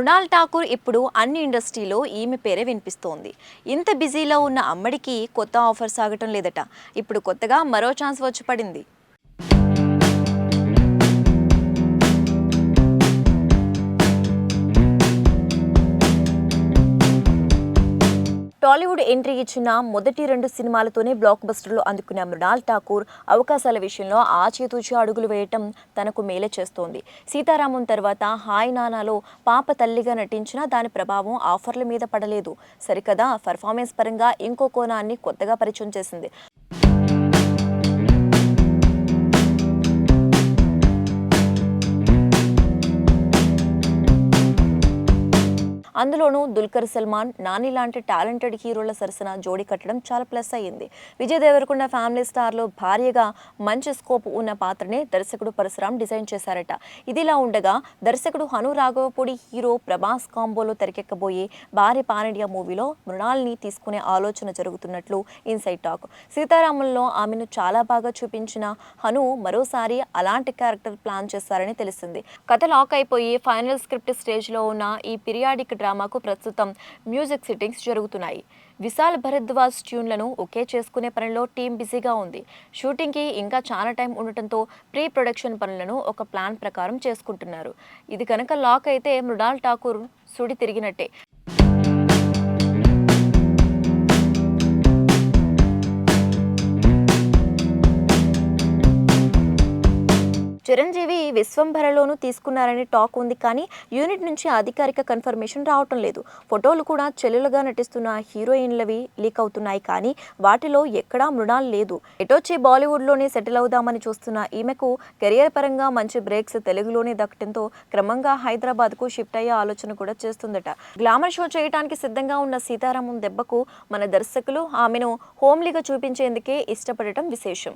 మృణాల్ ఠాకూర్ ఇప్పుడు అన్ని ఇండస్ట్రీలో ఈమె పేరే వినిపిస్తోంది. ఇంత బిజీలో ఉన్న అమ్మడికి కొత్త ఆఫర్ సాగటం లేదట. ఇప్పుడు కొత్తగా మరో ఛాన్స్ వచ్చి పడింది. టాలీవుడ్ ఎంట్రీ ఇచ్చిన మొదటి 2 సినిమాలతోనే బ్లాక్ బస్టర్లు అందుకున్న మృణాల్ ఠాకూర్ అవకాశాల విషయంలో ఆచితూచి అడుగులు వేయటం తనకు మేలే చేస్తోంది. సీతారామం తర్వాత హాయ్ నానాలో పాప తల్లిగా నటించిన దాని ప్రభావం ఆఫర్ల మీద పడలేదు. సరికదా పర్ఫార్మెన్స్ పరంగా ఇంకో కోణాన్ని కొత్తగా పరిచయం చేసింది. అందులోనూ దుల్కర్ సల్మాన్, నాని లాంటి టాలెంటెడ్ హీరోల సరసన జోడీ కట్టడం చాలా ప్లస్ అయ్యింది. విజయ్ దేవరకొండ ఫ్యామిలీ స్టార్లో భార్యగా మంచి స్కోప్ ఉన్న పాత్రనే దర్శకుడు పరశురాం డిజైన్ చేశారట. ఇదిలా ఉండగా దర్శకుడు హను రాఘవపూడి హీరో ప్రభాస్ కాంబోలో తెరకెక్కబోయే భారీ పాన్ ఇండియా మూవీలో మృణాల్ని తీసుకునే ఆలోచన జరుగుతున్నట్లు ఇన్సైడ్ టాక్. సీతారామంలో ఆమెను చాలా బాగా చూపించిన హను మరోసారి అలాంటి క్యారెక్టర్ ప్లాన్ చేశారని తెలిసింది. కథ లాక్ అయిపోయి ఫైనల్ స్క్రిప్ట్ స్టేజ్లో ఉన్న ఈ పీరియాడిక్ డ్రామాకు ప్రస్తుతం మ్యూజిక్ సిట్టింగ్స్ జరుగుతున్నాయి. విశాల్ భరద్వాజ్ ట్యూన్లను ఒకే చేసుకునే పనిలో టీం బిజీగా ఉంది. షూటింగ్కి ఇంకా చాలా టైం ఉండటంతో ప్రీ ప్రొడక్షన్ పనులను ఒక ప్లాన్ ప్రకారం చేసుకుంటున్నారు. ఇది కనుక లాక్ అయితే మృణాల్ ఠాకూర్ సుడి తిరిగినట్టే. చిరంజీవి విశ్వంభరలోనూ తీసుకున్నారని టాక్ ఉంది. కానీ యూనిట్ నుంచి అధికారిక కన్ఫర్మేషన్ రావటం లేదు. ఫోటోలు కూడా చెల్లెలుగా నటిస్తున్న హీరోయిన్లవి లీక్ అవుతున్నాయి. కానీ వాటిలో ఎక్కడా మృణాల్ లేదు. ఎటొచ్చి బాలీవుడ్లోనే సెటిల్ అవుదామని చూస్తున్న ఈమెకు కెరియర్ పరంగా మంచి బ్రేక్స్ తెలుగులోనే దక్కడంతో క్రమంగా హైదరాబాద్కు షిఫ్ట్ అయ్యే ఆలోచన కూడా చేస్తుందట. గ్లామర్ షో చేయడానికి సిద్ధంగా ఉన్న సీతారామం దెబ్బకు మన దర్శకులు ఆమెను హోమ్లీగా చూపించేందుకే ఇష్టపడటం విశేషం.